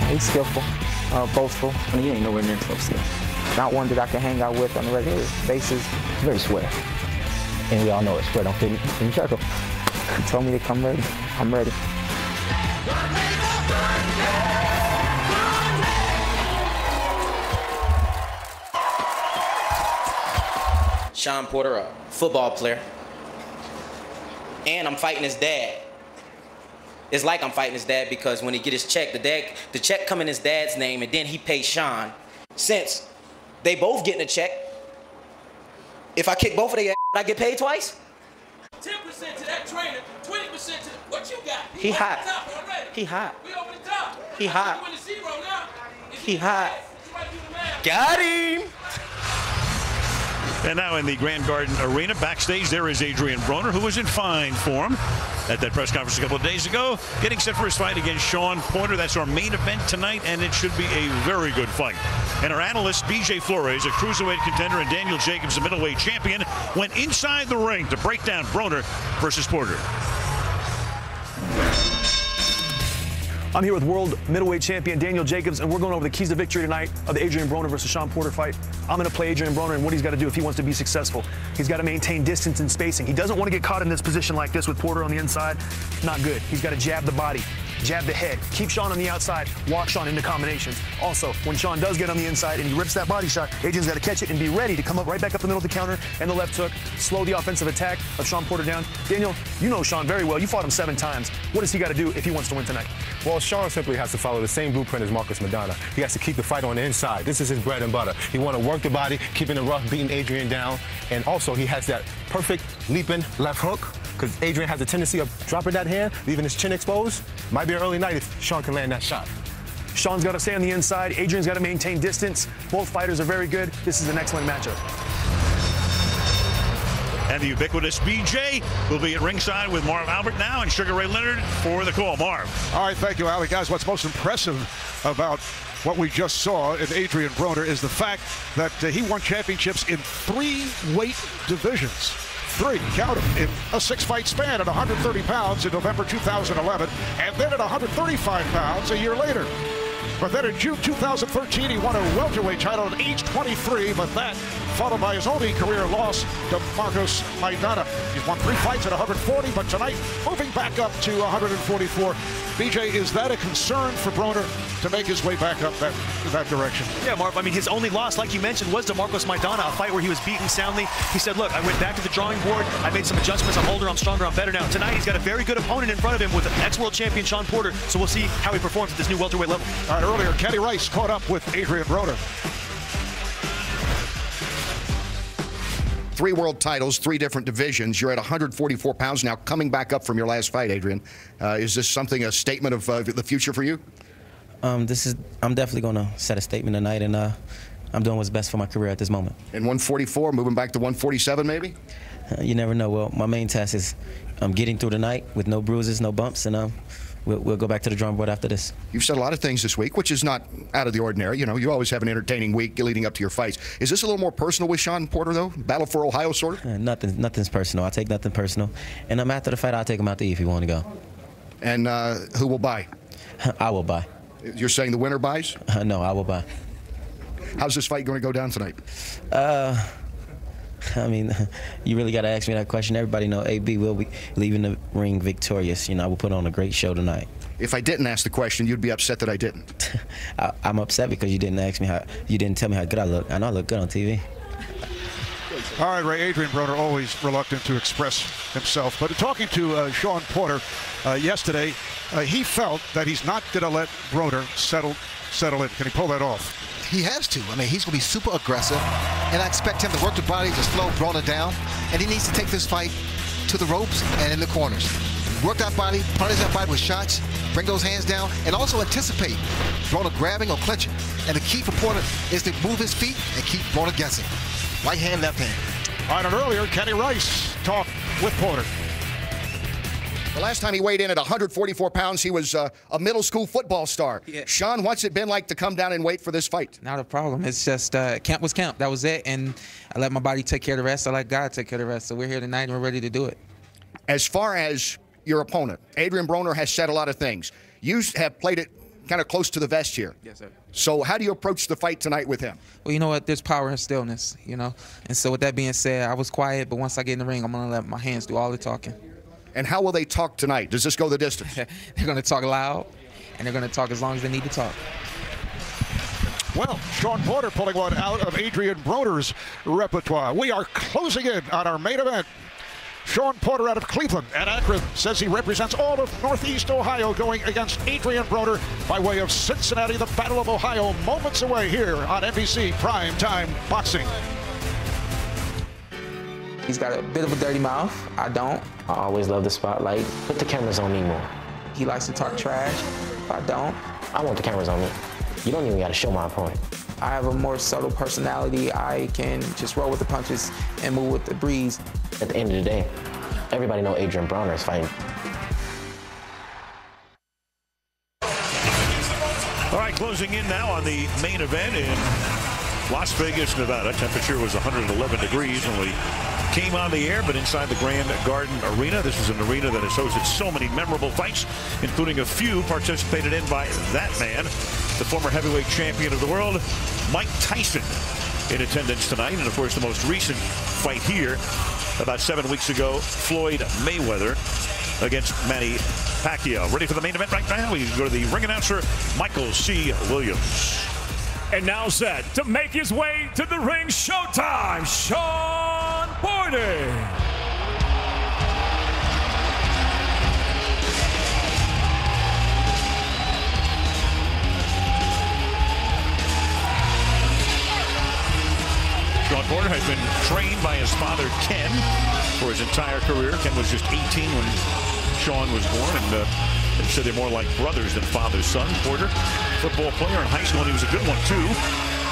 He's skillful, boastful. I mean, you ain't nowhere near close to him. Not one that I can hang out with on a regular basis. Very square. And we all know it. Square don't fit in the circle. He told me to come ready. I'm ready. Shawn Porter, a football player. And I'm fighting his dad. It's like I'm fighting his dad because when he get his check, the check come in his dad's name and then he pays Shawn. Since they both getting a check, if I kick both of their ass, I get paid twice? 10% to that trainer, 20% to what you got? He hot. He hot. We over the top. He hot. You in the zero now. He hot. Got him! And now in the Grand Garden Arena, backstage, there is Adrien Broner, who was in fine form at that press conference a couple of days ago, getting set for his fight against Shawn Porter. That's our main event tonight, and it should be a very good fight. And our analyst, BJ Flores, a cruiserweight contender, and Daniel Jacobs, a middleweight champion, went inside the ring to break down Broner versus Porter. I'm here with world middleweight champion Daniel Jacobs, and we're going over the keys to victory tonight of the Adrien Broner versus Shawn Porter fight. I'm going to play Adrien Broner and what he's got to do if he wants to be successful. He's got to maintain distance and spacing. He doesn't want to get caught in this position like this with Porter on the inside. Not good. He's got to jab the body, jab the head, keep Shawn on the outside, walk Shawn into combinations. Also, when Shawn does get on the inside and he rips that body shot, Adrian's got to catch it and be ready to come up right back up the middle of the counter and the left hook, slow the offensive attack of Shawn Porter down. Daniel, you know Shawn very well. You fought him 7 times. What does he got to do if he wants to win tonight? Well, Shawn simply has to follow the same blueprint as Marcos Maidana. He has to keep the fight on the inside. This is his bread and butter. He want to work the body, keeping it rough, beating Adrien down, and also he has that perfect leaping left hook, because Adrien has a tendency of dropping that hand, leaving his chin exposed. Might be an early night if Shawn can land that shot. Shawn's got to stay on the inside. Adrian's got to maintain distance. Both fighters are very good. This is an excellent matchup. And the ubiquitous BJ will be at ringside with Marv Albert now and Sugar Ray Leonard for the call. Marv. All right, thank you, Ali. Guys, what's most impressive about what we just saw in Adrien Broner is the fact that he won championships in 3 weight divisions. 3, count them, in a 6-fight span at 130 pounds in November 2011, and then at 135 pounds a year later. But then in June 2013, he won a welterweight title at age 23, but that followed by his only career loss to Marcos Maidana. He's won 3 fights at 140, but tonight moving back up to 144. BJ, is that a concern for Broner to make his way back up that direction? Yeah, Marv, I mean, his only loss, like you mentioned, was to Marcos Maidana, a fight where he was beaten soundly. He said, look, I went back to the drawing board, I made some adjustments, I'm older, I'm stronger, I'm better now. Tonight, he's got a very good opponent in front of him with ex-world champion Shawn Porter, so we'll see how he performs at this new welterweight level. All right, earlier, Kenny Rice caught up with Adrien Broner. 3 world titles, 3 different divisions. You're at 144 pounds now, coming back up from your last fight, Adrien. Is this a statement of the future for you? I'm definitely going to set a statement tonight, and I'm doing what's best for my career at this moment. And 144, moving back to 147 maybe? You never know. Well, my main task is getting through the night with no bruises, no bumps, and we'll go back to the drawing board after this. You've said a lot of things this week, which is not out of the ordinary. You know, you always have an entertaining week leading up to your fights. Is this a little more personal with Shawn Porter, though? Battle for Ohio, sort of? Nothing's personal. I take nothing personal. And after the fight, I'll take him out to eat if you want to go. And who will buy? I will buy. You're saying the winner buys? No, I will buy. How's this fight going to go down tonight? I mean, you really got to ask me that question. Everybody know AB will be leaving the ring victorious. You know, I will put on a great show tonight. If I didn't ask the question, you'd be upset that I didn't. I'm upset because you didn't ask me you didn't tell me how good I look. I know I look good on TV. All right, Ray, Adrien Broner always reluctant to express himself. But talking to Shawn Porter yesterday, he felt that he's not going to let Broner settle in. Can he pull that off? He has to. I mean, he's going to be super aggressive, and I expect him to work the body to slow Broner down, and he needs to take this fight to the ropes and in the corners. Work that body, punish that body with shots, bring those hands down, and also anticipate Broner grabbing or clinching. And the key for Porter is to move his feet and keep Broner guessing. Right hand, left hand. All right, and earlier, Kenny Rice talked with Porter. The last time he weighed in at 144 pounds, he was a middle school football star. Yeah. Shawn, what's it been like to come down and wait for this fight? Not a problem. It's just camp was camp. That was it. And I let my body take care of the rest. I let God take care of the rest. So we're here tonight and we're ready to do it. As far as your opponent, Adrien Broner has said a lot of things. You have played it kind of close to the vest here. Yes, sir. So how do you approach the fight tonight with him? Well, you know what? There's power in stillness, you know. And so with that being said, I was quiet, but once I get in the ring, I'm going to let my hands do all the talking. And how will they talk tonight? Does this go the distance? They're going to talk loud, and they're going to talk as long as they need to talk. Well, Shawn Porter pulling one out of Adrien Broner's repertoire. We are closing in on our main event. Shawn Porter out of Cleveland and Akron says he represents all of Northeast Ohio going against Adrien Broner by way of Cincinnati. The Battle of Ohio moments away here on NBC Primetime Boxing. He's got a bit of a dirty mouth. I don't. I always love the spotlight. Put the cameras on me more. He likes to talk trash. I don't. I want the cameras on me. You don't even got to show my opponent. I have a more subtle personality. I can just roll with the punches and move with the breeze. At the end of the day, everybody know Adrien Broner is fighting. All right, closing in now on the main event in Las Vegas, Nevada. Temperature was 111 degrees when we came on the air, but inside the Grand Garden Arena. This is an arena that has hosted so many memorable fights, including a few participated in by that man, the former heavyweight champion of the world, Mike Tyson, in attendance tonight. And of course, the most recent fight here about 7 weeks ago, Floyd Mayweather against Manny Pacquiao. Ready for the main event right now? We go to the ring announcer, Michael C. Williams. And now set to make his way to the ring, showtime, Shawn Porter. Shawn Porter has been trained by his father, Ken, for his entire career. Ken was just 18 when Shawn was born, and they said they're more like brothers than father-son. Porter, football player in high school, and he was a good one, too.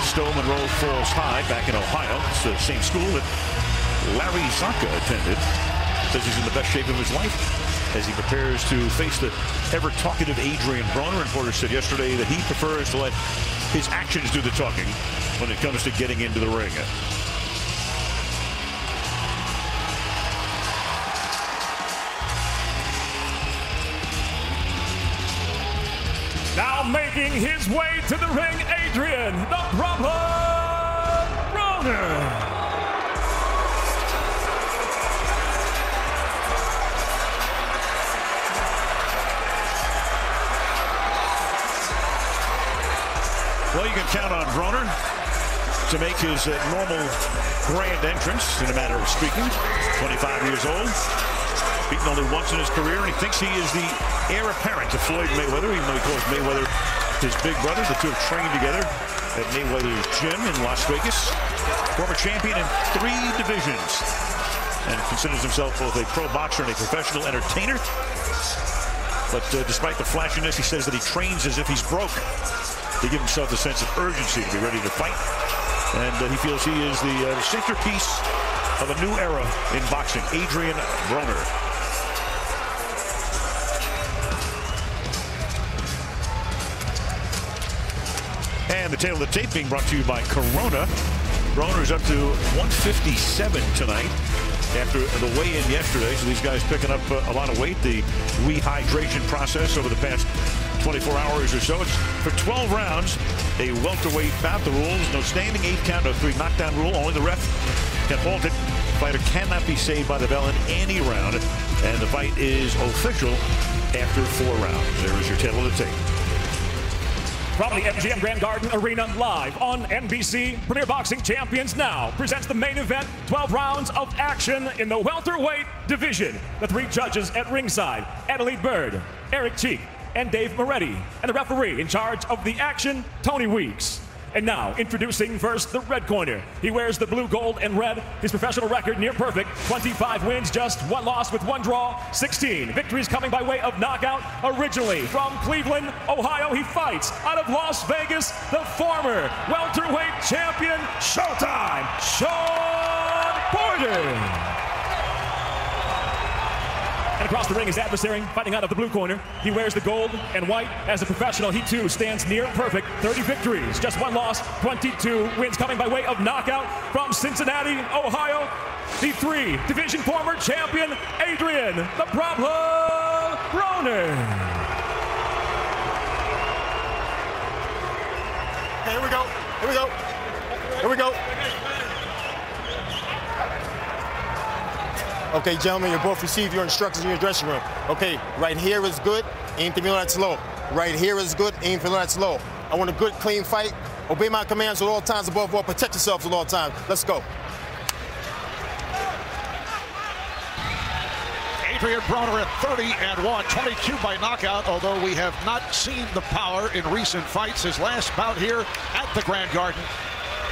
Stowe Monroe Falls High back in Ohio. It's the same school that Larry Zonka attended. Says he's in the best shape of his life as he prepares to face the ever-talkative Adrien Broner. And Porter said yesterday that he prefers to let his actions do the talking when it comes to getting into the ring. Now making his way to the ring, Adrien, the problem, Broner. Well, you can count on Broner to make his normal grand entrance, in a matter of speaking. 25 years old, beaten only once in his career, and he thinks he is the heir apparent to Floyd Mayweather, even though he calls Mayweather his big brother. The two have trained together at Mayweather's gym in Las Vegas. Former champion in 3 divisions, and considers himself both a pro boxer and a professional entertainer. But despite the flashiness, he says that he trains as if he's broke, to give himself a sense of urgency to be ready to fight. And he feels he is the centerpiece of a new era in boxing, Adrien Broner. And the tail of the tape being brought to you by Corona. Broner's up to 157 tonight after the weigh-in yesterday. So these guys picking up a lot of weight. The rehydration process over the past 24 hours or so. It's for 12 rounds, a welterweight bout. The rules: no standing, 8 count, no 3 knockdown rule. Only the ref can halt it. Fighter cannot be saved by the bell in any round. And the fight is official after 4 rounds. There is your tail of the tape. From the MGM Grand Garden Arena, live on NBC, Premier Boxing Champions Now presents the main event, 12 rounds of action in the welterweight division. The 3 judges at ringside, Adelaide Bird, Eric Cheek, and Dave Moretti, and the referee in charge of the action, Tony Weeks. And now, introducing first the red corner. He wears the blue, gold, and red. His professional record near perfect. 25 wins, just 1 loss with 1 draw. 16 victories coming by way of knockout. Originally from Cleveland, Ohio, he fights out of Las Vegas, the former welterweight champion, Showtime, Shawn Porter. And across the ring, his adversary, fighting out of the blue corner. He wears the gold and white. As a professional, he too stands near perfect. 30 victories, just 1 loss, 22 wins coming by way of knockout. From Cincinnati, Ohio, the 3 division former champion, Adrien, the problem, Broner. we go. Here we go. Here we go. Okay, gentlemen, you both received your instructions in your dressing room. Okay, right here is good. Aim to below that's low. Right here is good. Aim for that's low. I want a good, clean fight. Obey my commands at all times. Above all, protect yourselves at all times. Let's go. Adrien Broner at 30-1, 22 by knockout, although we have not seen the power in recent fights. His last bout here at the Grand Garden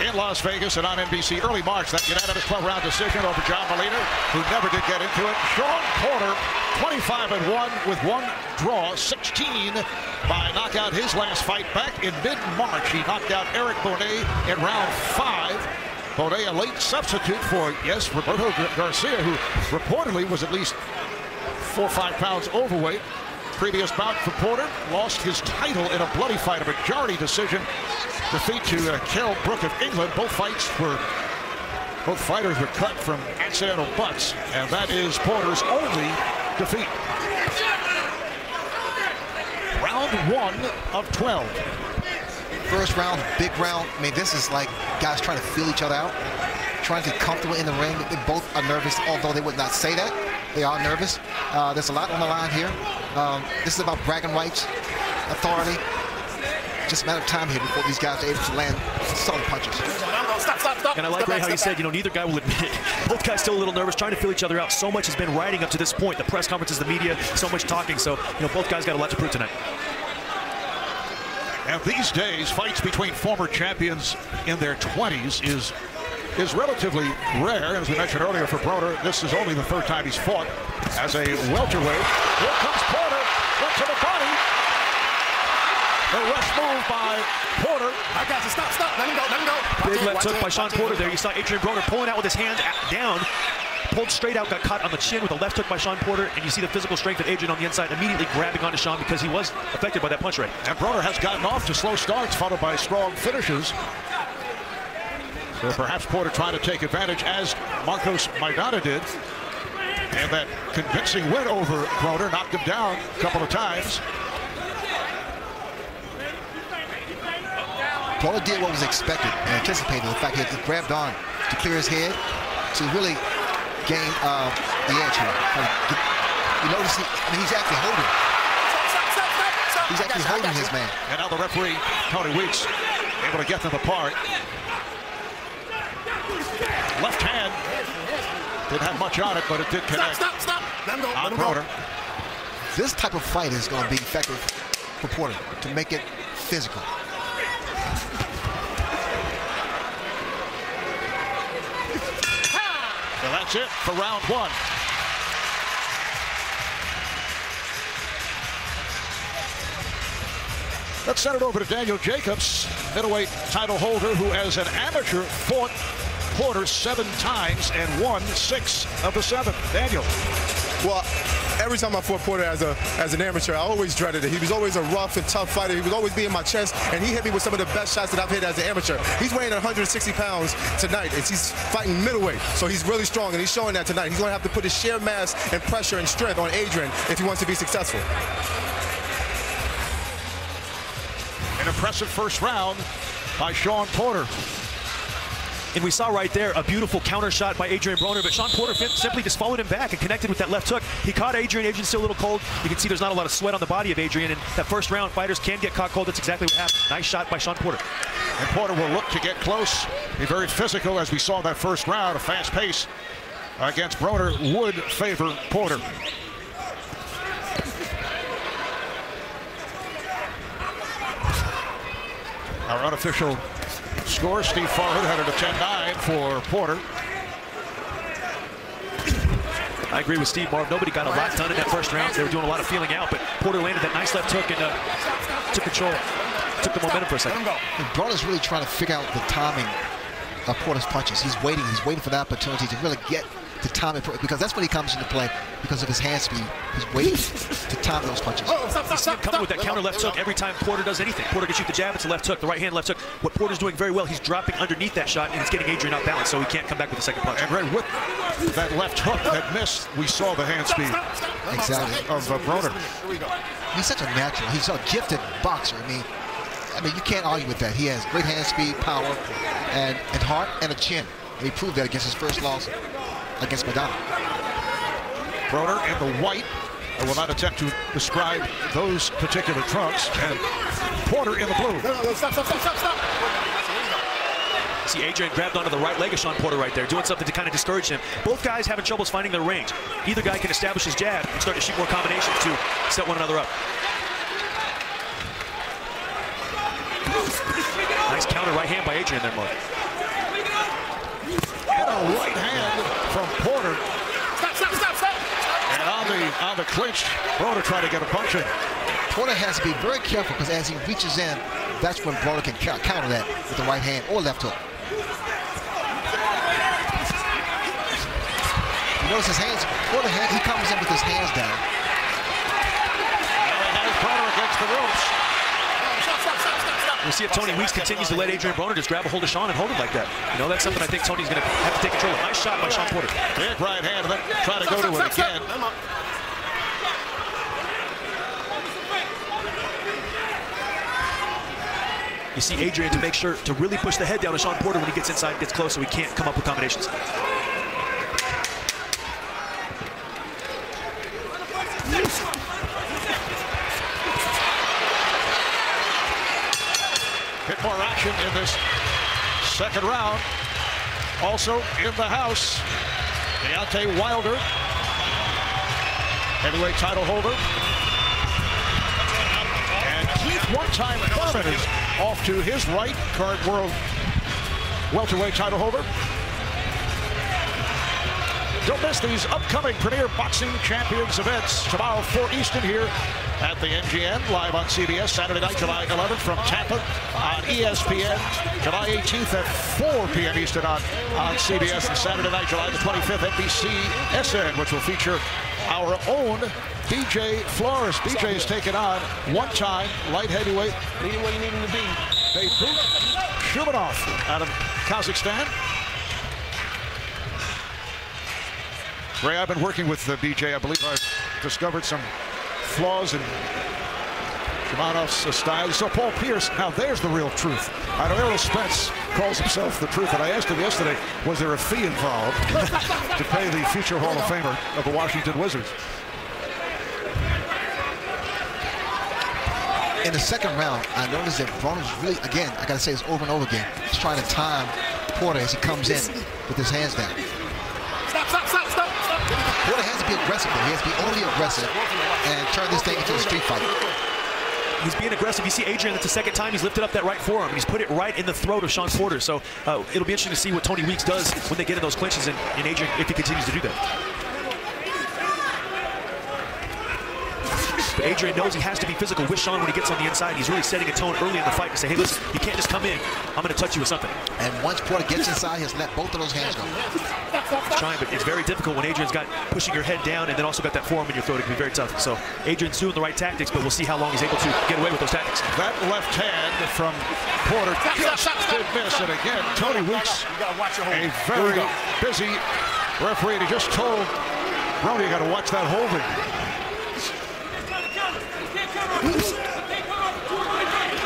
in Las Vegas and on NBC early March. That unanimous 12-round decision over John Molina, who never did get into it. Shawn Porter, 25-1 with one draw, 16 by knockout. His last fight back in mid-March. He knocked out Eric Broner in round 5. Broner, a late substitute for, yes, Roberto Garcia, who reportedly was at least 4 or 5 pounds overweight. Previous bout for Porter, lost his title in a bloody fight, a majority decision defeat to Kell Brook of England. Both fighters were cut from accidental butts, and that is Porter's only defeat. Round 1 of 12. First round, big round. I mean, this is like guys trying to feel each other out, trying to get comfortable in the ring. They both are nervous, although they would not say that. They are nervous. There's a lot on the line here. This is about bragging rights, authority. Just a matter of time here before these guys are able to land solid punches. Stop. And I like, Ray, how you said, neither guy will admit it. Both guys still a little nervous, trying to feel each other out. So much has been riding up to this point. The press conferences, the media, so much talking. So, both guys got a lot to prove tonight. And these days, fights between former champions in their 20s is relatively rare. As we mentioned earlier for Broner, this is only the 3rd time he's fought as a welterweight. Here comes Porter, went to the body. The rush move by Porter. I got you. Stop. Let him go. Big left hook by Shawn Porter there. You saw Adrien Broner pulling out with his hands down. Pulled straight out, got caught on the chin with a left hook by Shawn Porter, and you see the physical strength of Adrien on the inside, immediately grabbing onto Shawn because he was affected by that punch rate. And Broner has gotten off to slow starts, followed by strong finishes. So perhaps Porter trying to take advantage, as Marcos Maidana did. And that convincing win over Broner, knocked him down a couple of times. Broner did what was expected and anticipated. The fact that he grabbed on to clear his head to really gain the edge here. You notice he's actually holding. He's actually holding his man. And now the referee, Tony Weeks, able to get them apart. Left hand didn't have much on it, but it did connect. Stop. Let him go. On Broner. This type of fight is going to be effective for Porter to make it physical. So that's it for round 1. Let's send it over to Daniel Jacobs, middleweight title holder, who as an amateur fought Porter 7 times and won 6 of the 7. Daniel. Well, every time I fought Porter as an amateur, I always dreaded it. He was always a rough and tough fighter. He would always be in my chest, and he hit me with some of the best shots that I've hit as an amateur. He's weighing 160 pounds tonight. He's fighting middleweight, so he's really strong, and he's showing that tonight. He's going to have to put his sheer mass and pressure and strength on Adrien if he wants to be successful. An impressive first round by Shawn Porter. And we saw right there a beautiful counter shot by Adrien Broner, but Shawn Porter simply just followed him back and connected with that left hook. He caught Adrien. Adrien's still a little cold. You can see there's not a lot of sweat on the body of Adrien, and that first round, fighters can get caught cold. That's exactly what happened. Nice shot by Shawn Porter. And Porter will look to get close, be very physical, as we saw that first round. A fast pace against Broner would favor Porter. Our unofficial score, Steve Farhood had it a 10-9 for Porter. I agree with Steve, Marv. Nobody got a lot done in that first round. They were doing a lot of feeling out, but Porter landed that nice left hook and took control, took the momentum for a second. And Broner's really trying to figure out the timing of Porter's punches. He's waiting for the opportunity to really get the timing, because that's when he comes into play because of his hand speed. He's waiting to time those punches. You see him coming with that counter left hook every time Porter does anything. Porter can shoot the jab, it's a left hook, the right hand left hook. What Porter's doing very well, he's dropping underneath that shot and it's getting Adrien out balanced, so he can't come back with a second punch. And right with that left hook that missed, we saw the hand speed exactly of Broner. He's such a natural. He's a gifted boxer. I mean, I mean, you can't argue with that. He has great hand speed, power, and heart, and a chin. And he proved that against his first loss against Madonna. Broner in the white. I will not attempt to describe those particular trunks. And Porter in the blue. No, stop. See, Adrien grabbed onto the right leg of Shawn Porter right there, doing something to kind of discourage him. Both guys having troubles finding their range. Either guy can establish his jab and start to shoot more combinations to set one another up. Nice counter right hand by Adrien there, Mark. And a right hand from Porter. Stop. And on the clinch, Broner trying to get a punch in. Porter has to be very careful because as he reaches in, that's when Broner can counter that with the right hand or left hook. You notice his hands, Porter, he comes in with his hands down. And Broner against the ropes. We'll see if Tony Weeks continues to let Adrien Broner just grab a hold of Shawn and hold it like that. You know, that's something I think Tony's going to have to take control of. Nice shot by Shawn Porter. Big right hand, and then try to go to it again. You see Adrien to make sure to really push the head down to Shawn Porter when he gets inside, gets close, so he can't come up with combinations. Bit more action in this second round. Also in the house, Deontay Wilder, heavyweight title holder. And Keith one-time Thurman is off to his right, current world welterweight title holder. Don't miss these upcoming Premier Boxing Champions events tomorrow 4 Eastern here at the MGM, live on CBS, Saturday night, July 11th from Tampa on ESPN, July 18th at 4 p.m. Eastern on CBS, and Saturday night, July the 25th, NBC SN, which will feature our own BJ Flores. BJ is taking on one-time light heavyweight. Need him where you need him to be. Beirut Shumanov out of Kazakhstan. Ray, I've been working with BJ. I believe I've discovered some flaws in Shumanov's style. So Paul Pierce, now there's the real truth. I know Errol Spence calls himself the truth, and I asked him yesterday, was there a fee involved to pay the future Hall of Famer of the Washington Wizards? In the second round, I noticed that Broner's really, again, I gotta say this over and over again, he's trying to time Porter as he comes in with his hands down. Stop. Porter has to be aggressive, though. He has to be overly aggressive and turn this thing into a street fight. He's being aggressive. You see Adrien, that's the second time he's lifted up that right forearm, and he's put it right in the throat of Shawn Porter. So it'll be interesting to see what Tony Weeks does when they get in those clinches, and Adrien, if he continues to do that. But Adrien knows he has to be physical with Shawn when he gets on the inside. He's really setting a tone early in the fight to say, hey, listen, you can't just come in. I'm going to touch you with something. And once Porter gets inside, he has let both of those hands go. Trying, but it's very difficult when Adrien's got pushing your head down and then also got that forearm in your throat. It can be very tough. So Adrien's doing the right tactics, but we'll see how long he's able to get away with those tactics. That left hand from Porter just did miss. And again, Tony Weeks, a very busy referee. And he just told Broner, you got to watch that holding.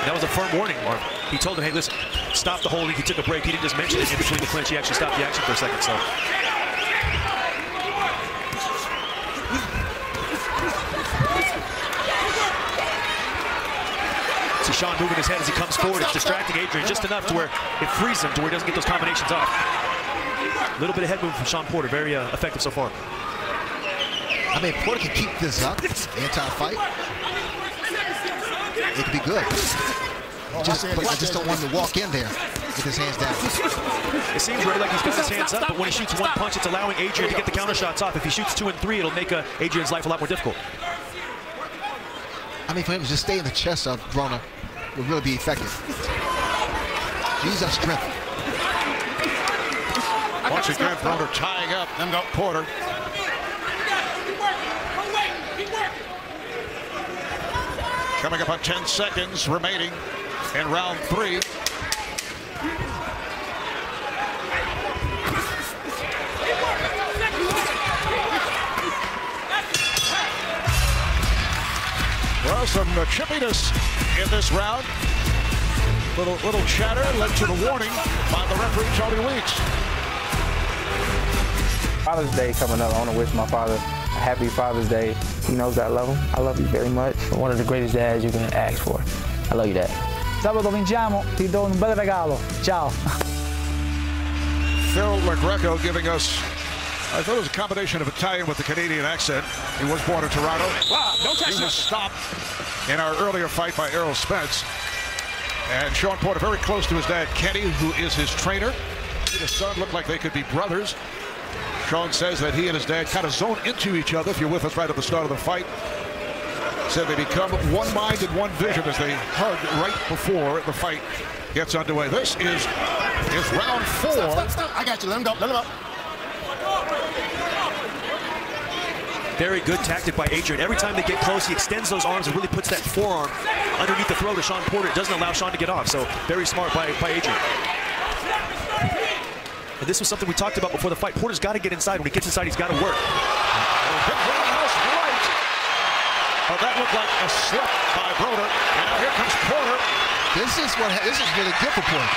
That was a firm warning, Mark. He told him, hey, listen, stop the holding. He took a break. He didn't just mention it in between the clinch. He actually stopped the action for a second. So. See Shawn moving his head as he comes forward. It's distracting Adrien just enough to where it frees him to where he doesn't get those combinations off. A little bit of head movement from Shawn Porter. Very effective so far. I mean, Porter can keep this up the entire fight. It could be good. But I just don't want him to walk in there with his hands down. It seems really like he's got his hands up, but when he shoots one punch, it's allowing Adrien to get the counter shots off. If he shoots 2 and 3, it'll make Adrien's life a lot more difficult. I mean, for him to just stay in the chest of Broner would really be effective. Use that strength. Once again, Broner tying up Porter. Coming up on 10 seconds remaining in round 3. Well, some chippiness in this round. Little chatter led to the warning by the referee, Tony Weeks. Father's Day coming up. I want to wish my father a happy Father's Day. He knows that I love him. I love you very much. One of the greatest dads you can ask for. I love you, Dad. Sabato vinciamo, ti do un bel regalo. Ciao. Phil LaGreco giving us, I thought it was a combination of Italian with the Canadian accent. He was born in Toronto. Wow, don't touch He was stopped in our earlier fight by Errol Spence. And Shawn Porter very close to his dad, Kenny, who is his trainer. His son looked like they could be brothers. Shawn says that he and his dad kind of zone into each other. If you're with us right at the start of the fight, said they become one mind and one vision as they hug right before the fight gets underway. This is round 4. Stop. I got you. Let him go. Let him go. Very good tactic by Adrien. Every time they get close, he extends those arms and really puts that forearm underneath the throat of Shawn Porter. It doesn't allow Shawn to get off. So very smart by Adrien. And this was something we talked about before the fight. Porter's got to get inside. When he gets inside, he's got to work. Oh, that looked like a slip by Broner. And now here comes Porter. This is really good for Porter.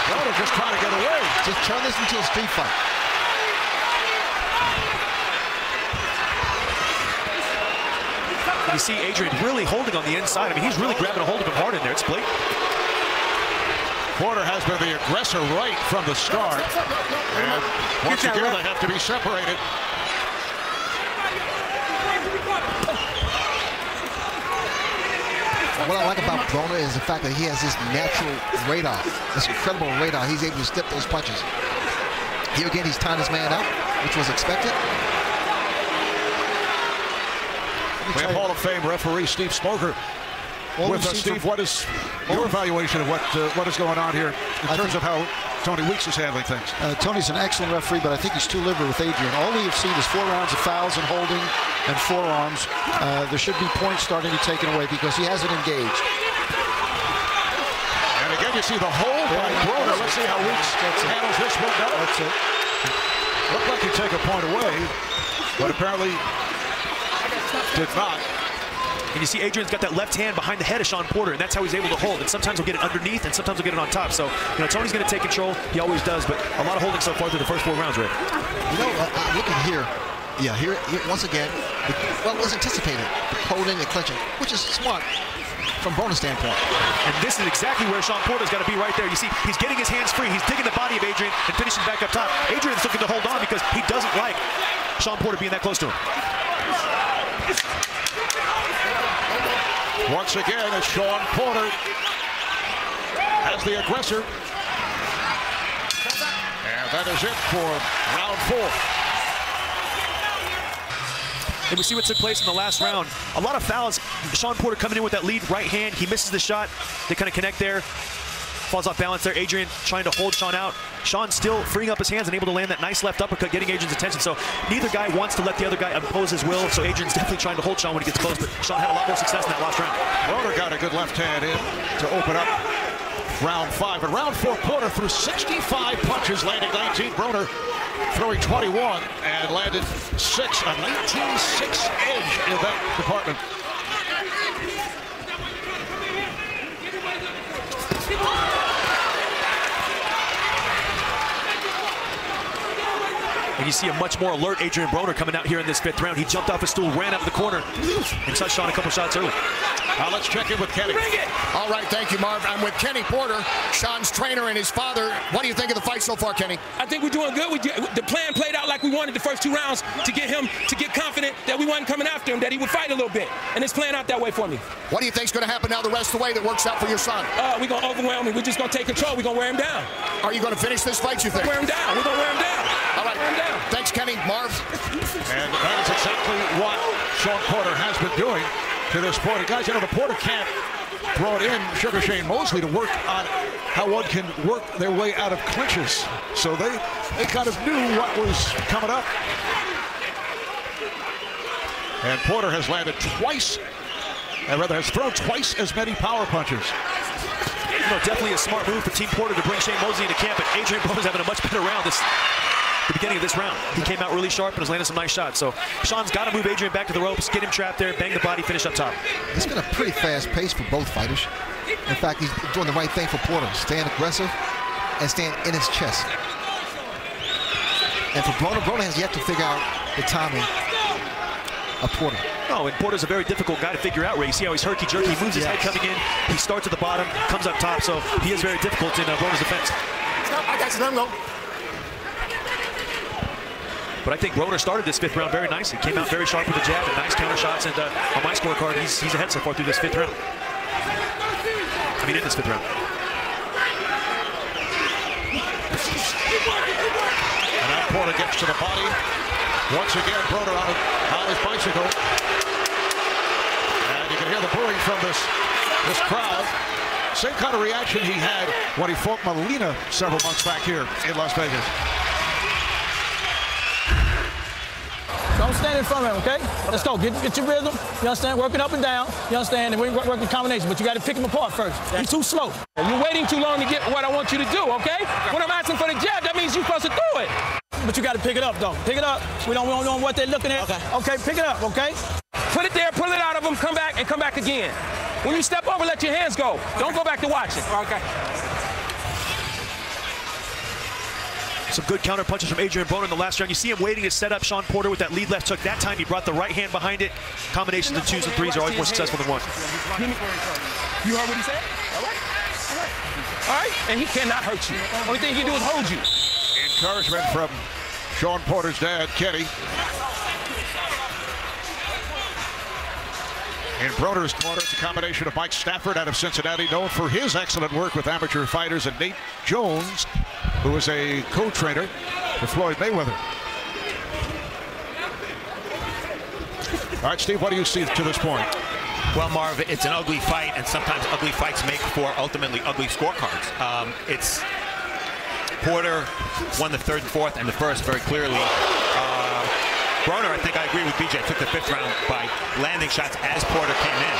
Broner just trying to get away. Just turn this into a street fight. You see Adrien really holding on the inside. I mean, he's really grabbing a hold of him hard in there. It's blatant. Porter has been the aggressor right from the start. And once again, they have to be separated. What I like about Broner is the fact that he has this natural radar, this incredible radar. He's able to step those punches. Here again, he's tying his man up, which was expected. We have Hall of Fame referee Steve Smoker with us. Steve, what is your evaluation of what is going on here in terms of how Tony Weeks is handling things? Tony's an excellent referee, but I think he's too liberal with Adrien. All we have seen is 4 rounds of fouls and holding and forearms. There should be points starting to be taken away because he hasn't engaged. And again, you see the hold by Broner. Let's see how Weeks handles this one. That's it. Looked like he'd take a point away, but apparently did not. And you see Adrien's got that left hand behind the head of Shawn Porter, and that's how he's able to hold. And sometimes he'll get it underneath, and sometimes he'll get it on top. So, you know, Tony's going to take control. He always does, but a lot of holding so far through the first 4 rounds, Rick. You know, looking here, yeah, here once again, well, it was anticipated, the holding and clinching, which is smart from Broner's standpoint. And this is exactly where Shawn Porter's got to be right there. You see, he's getting his hands free. He's digging the body of Adrien and finishing back up top. Adrien's looking to hold on because he doesn't like Shawn Porter being that close to him. Once again, it's Shawn Porter as the aggressor. And that is it for round 4. And we see what took place in the last round. A lot of fouls. Shawn Porter coming in with that lead right hand. He misses the shot. They kind of connect there. Falls off balance there. Adrien trying to hold Shawn out. Shawn still freeing up his hands and able to land that nice left uppercut, getting Adrien's attention. So neither guy wants to let the other guy impose his will. So Adrien's definitely trying to hold Shawn when he gets close, but Shawn had a lot more success in that last round. Broner got a good left hand in to open up round 5. But round 4, Porter threw 65 punches, landing 19. Broner throwing 21 and landed 6. A 19-6 edge in that department. And you see a much more alert Adrien Broner coming out here in this 5th round. He jumped off his stool, ran out of the corner, and touched Shawn a couple shots early. Now let's check in with Kenny. Bring it! All right, thank you, Marv. I'm with Kenny Porter, Shawn's trainer and his father. What do you think of the fight so far, Kenny? I think we're doing good. The plan played out like we wanted the first 2 rounds to get him to get confident that we wasn't coming after him, that he would fight a little bit. And it's playing out that way for me. What do you think's going to happen now the rest of the way that works out for your son? We're going to overwhelm him. We're just going to take control. We're going to wear him down. Are you going to finish this fight, you think? Wear him down. We're going to wear him down. All right. Wear him down. Thanks, Kenny. Marv? And that is exactly what Shawn Porter has been doing to this point. And guys, you know, the Porter camp brought in Sugar Shane Mosley to work on how one can work their way out of clinches. So they kind of knew what was coming up. And Porter has landed twice, or rather has thrown twice as many power punches. You know, definitely a smart move for Team Porter to bring Shane Mosley into camp, but Adrien Broner's having a much better round the beginning of this round. He came out really sharp and has landed some nice shots. So Shawn's got to move Adrien back to the ropes, get him trapped there, bang the body, finish up top. It's been a pretty fast pace for both fighters. In fact, he's doing the right thing for Porter, staying aggressive and staying in his chest. And for Broner has yet to figure out the timing of Porter. Oh, and Porter's a very difficult guy to figure out, Ray. You see how he's herky-jerky. He moves his head coming in. He starts at the bottom, comes up top, so he is very difficult in Broner's defense. Stop, I got you, let him go. But I think Broner started this 5th round very nicely. Came out very sharp with a jab and nice counter shots. And on my scorecard, he's ahead so far through this 5th round. I mean, in this 5th round. And now Porter gets to the body. Once again, Broner on his bicycle. And you can hear the booing from this crowd. Same kind of reaction he had when he fought Molina several months back here in Las Vegas. Don't stand in front of him, okay? Let's go. Get your rhythm. You understand? Working up and down. You understand? And we work in combination, but you got to pick him apart first. He's too slow. You're waiting too long to get what I want you to do, okay? When I'm asking for the jab, that means you're supposed to do it. But you got to pick it up, though. Pick it up. We don't know what they're looking at. Okay, pick it up, okay? Put it there, pull it out of him, come back, and come back again. When you step over, let your hands go. Don't go back to watching. Okay. Some good counter punches from Adrien Broner in the last round. You see him waiting to set up Shawn Porter with that lead left hook. That time he brought the right hand behind it. Combinations of 2s and 3s are always more successful than 1. You heard what he said? All right. All right. All right. And he cannot hurt you. Only thing he can do is hold you. Encouragement from Shawn Porter's dad, Kenny. In Broner's corner, it's a combination of Mike Stafford out of Cincinnati, known for his excellent work with amateur fighters, and Nate Jones, who is a co-trainer for Floyd Mayweather. All right, Steve, what do you see to this point? Well, Marv, it's an ugly fight, and sometimes ugly fights make for ultimately ugly scorecards. It's Porter won the 3rd and 4th and the 1st very clearly. Broner, I think I agree with BJ, took the 5th round by landing shots as Porter came in.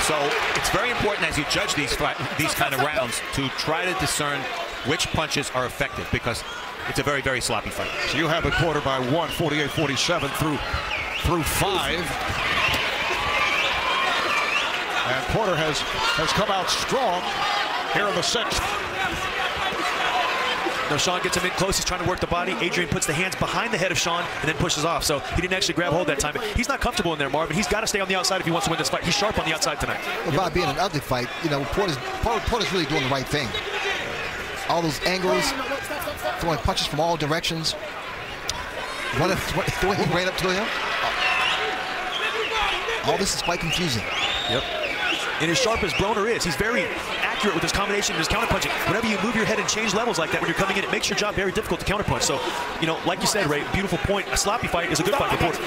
So it's very important as you judge these kind of rounds to try to discern which punches are effective, because it's a very, very sloppy fight. So you have it Porter by 1, 48-47 through 5. And Porter has come out strong here in the 6th. Now Shawn gets him in close. He's trying to work the body. Adrien puts the hands behind the head of Shawn and then pushes off. So he didn't actually grab hold that time. But he's not comfortable in there, Marvin. He's got to stay on the outside if he wants to win this fight. He's sharp on the outside tonight. Well, by being an ugly fight, you know, Porter's really doing the right thing. All those angles, throwing punches from all directions. The way he ran up to him. All this is quite confusing. Yep. And as sharp as Broner is, he's very accurate with his combination and his counterpunching. Whenever you move your head and change levels like that when you're coming in, it makes your job very difficult to counterpunch. So, you know, like you said, Ray, beautiful point. A sloppy fight is a good fight for Porter.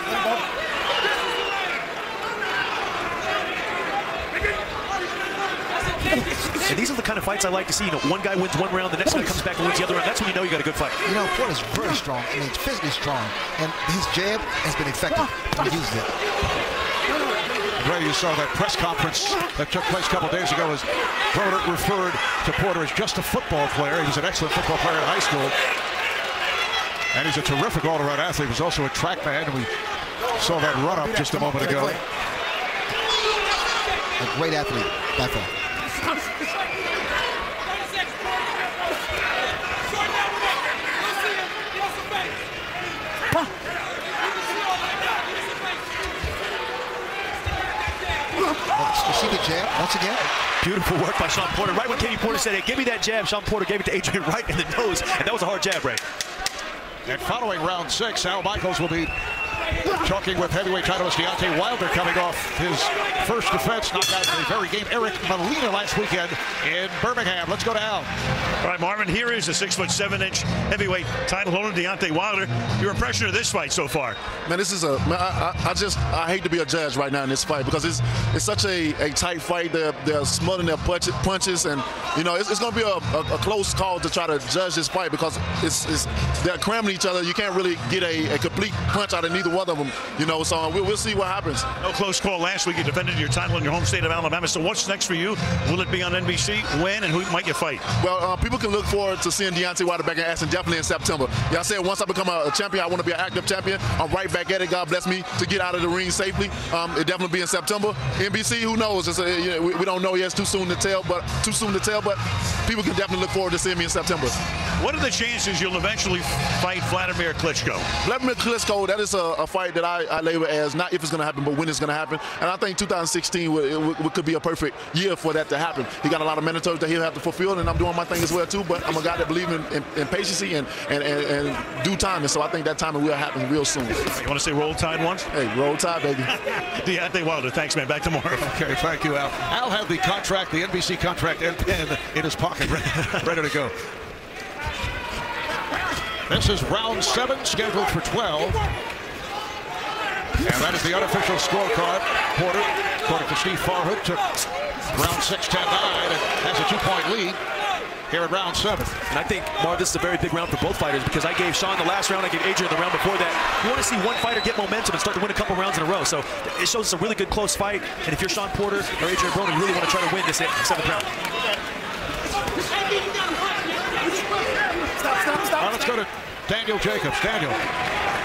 And these are the kind of fights I like to see. You know, one guy wins one round, the next guy comes back and wins the other round. That's when you know you got a good fight. You know, Porter's very strong. I mean, he's physically strong. And his jab has been effective when he uses it. Ray, you saw that press conference that took place a couple days ago as Broner referred to Porter as just a football player. He was an excellent football player in high school. And he's a terrific all-around athlete. He was also a track man. We saw that run-up just a moment ago. A great athlete, by far. You see the jab once again? Beautiful work by Shawn Porter. Right when Katie Porter said, hey, give me that jab, Shawn Porter gave it to Adrien right in the nose, and that was a hard jab, Ray. And following round 6, Al Michaels will be talking with heavyweight titleist Deontay Wilder, coming off his first defense, knocked out in the very game Eric Molina last weekend in Birmingham. Let's go to Al. All right, Marvin, here is the 6'7" heavyweight title holder, Deontay Wilder. Your impression of this fight so far? Man, this is I hate to be a judge right now in this fight, because it's such a tight fight. They're smothering their punches, and you know it's going to be a close call to try to judge this fight, because they're cramming each other. You can't really get a complete punch out of neither one of them. You know, so we'll see what happens. No close call last week. You defended your title in your home state of Alabama. So what's next for you? Will it be on NBC? When and who might you fight? Well, people can look forward to seeing Deontay Wilder back in action definitely in September. Yeah, I said once I become a champion, I want to be an active champion. I'm right back at it. God bless me to get out of the ring safely. It definitely be in September. NBC, who knows? We don't know yet. It's too soon to tell, but people can definitely look forward to seeing me in September. What are the chances you'll eventually fight Vladimir Klitschko? Vladimir Klitschko, that is a fight that I label as not if it's going to happen, but when it's going to happen. And I think 2016 could be a perfect year for that to happen. He got a lot of mandatories that he'll have to fulfill, and I'm doing my thing as well too. But I'm a guy that believes in patience and due time, and so I think that timing will happen real soon. You want to say roll tide once? Hey, roll tide, baby. Deontay Wilder, thanks, man. Back tomorrow. Okay, thank you, Al. Al had the contract, the NBC contract and pen in his pocket, ready to go. This is round 7, scheduled for 12. And that is the unofficial scorecard. Porter, according to Steve Farhood, took round 6, 10-9, and has a 2-point lead here in round 7. And I think, Marv, this is a very big round for both fighters because I gave Shawn the last round, I gave Adrien the round before that. You want to see one fighter get momentum and start to win a couple rounds in a row. So it shows it's a really good close fight. And if you're Shawn Porter or Adrien Broner, you really want to try to win this 7th round. Now let's go to Daniel Jacobs. Daniel.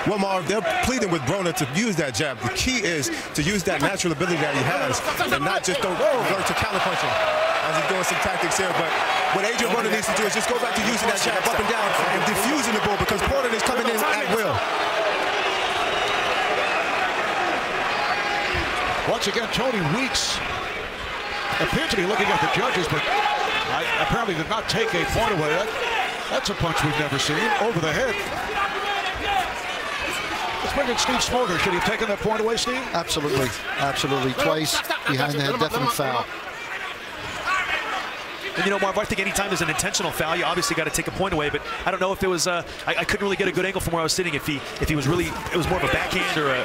Well, Marv, they're pleading with Broner to use that jab. The key is to use that natural ability that he has and not just go to counterpunching as he's doing some tactics here. But what Adrien Broner needs to do is just go back to using that jab up and down and diffusing the ball because Porter is coming in at will. Once again, Tony Weeks appeared to be looking at the judges, but apparently did not take a point away. That's a punch we've never seen. Over the head. Let's bring in Steve Smoger. Should he have taken that point away, Steve? Absolutely. Absolutely. Twice behind the head. Definite foul. And you know, Marv, I think anytime there's an intentional foul, you obviously got to take a point away. But I don't know if it was. I couldn't really get a good angle from where I was sitting. If he was really, it was more of a backhand or a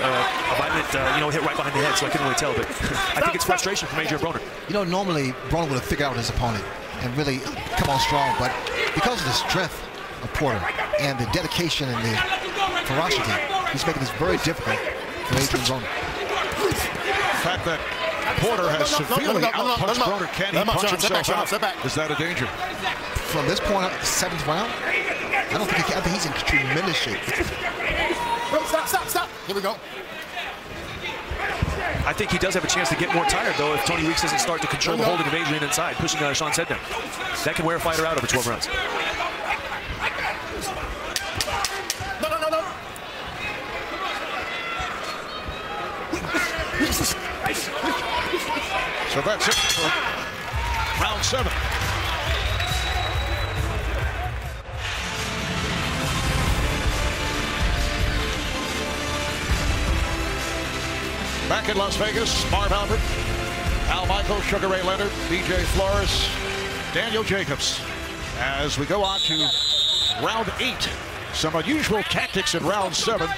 violent, hit right behind the head. So I couldn't really tell. But I think it's frustration from Adrien Broner. You know, normally Broner would have figured out his opponent and really come on strong. But because of the strength of Porter and the dedication and the ferocity, he's making this very difficult for Adrien Broner. The fact that Porter has severely outpunched Broner. Can he punch himself out? Is that a danger? From this point up, 7th round, I don't think he can. I think he's in tremendous shape. Stop. Here we go. I think he does have a chance to get more tired, though, if Tony Weeks doesn't start to control the holding of Adrien inside, pushing Shawn's head down. That can wear a fighter out over 12 rounds. So that's it for round 7. Back in Las Vegas, Marv Albert, Al Michaels, Sugar Ray Leonard, DJ Flores, Daniel Jacobs. As we go on to round 8, some unusual tactics in round 7